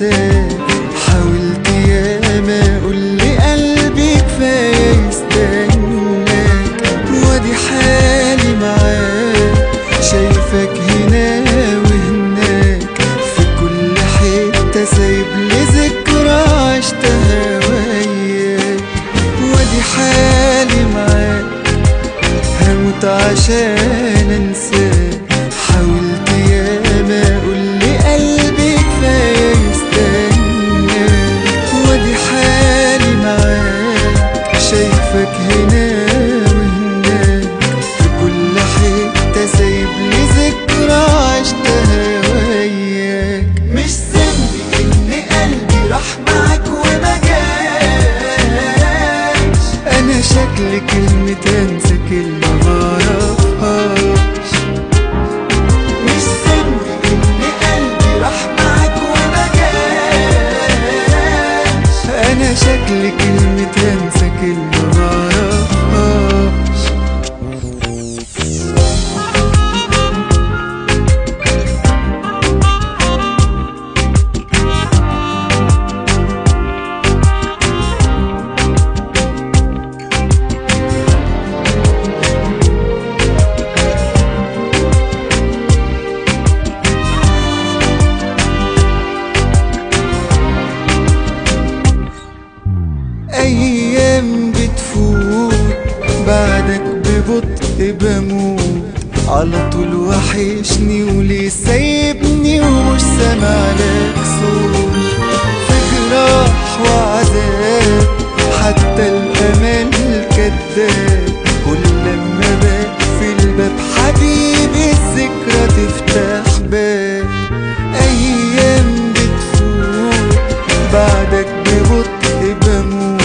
انساك. حاولت ياما اقول لقلبي كفايه يستناك، وادي حالي معاك شايفك هنا وهناك، في كل حته سايب لي ذكرى عشتها وياك. وادي حالي معاك هموت عشان انساك. حاولت ياما اقول لقلبي كفايه يستناك، وادي حالي معاك شايفك هنا وهناك، في كل حته سايب لي ذكرى عشتها وياك. مش ذنبي ان قلبي راح معاك وما جاش، انا شكلي كلمه انسى كلمه معرفهاش. مش ذنبي ان قلبي راح معاك وما جاش، انا شكلي كلمه انسى كلمه معرفهاش. أيام بتفوت بعدك ببطء بموت، على طول وحشني وليه سايبني ومش سامع لك صوت. في جراح وعذاب حتى الأمل كداب، كل لما بقفل الباب حبيبي الذكرى تفتح باب. أيام بتفوت بعدك ببطء بموت،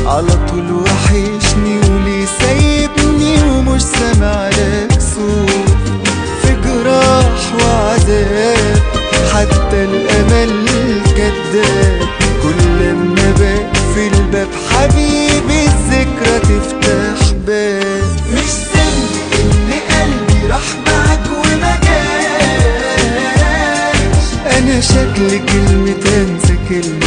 على طول وحشني وليه سايبني ومش سامع لك صوت. في جراح وعذاب حتى الامل كداب، كل لما بقفل الباب حبيبي الذكرى تفتح باب. مش ذنبي ان قلبي راح معاك وما جاش، انا شكلي كلمه انسى كلمه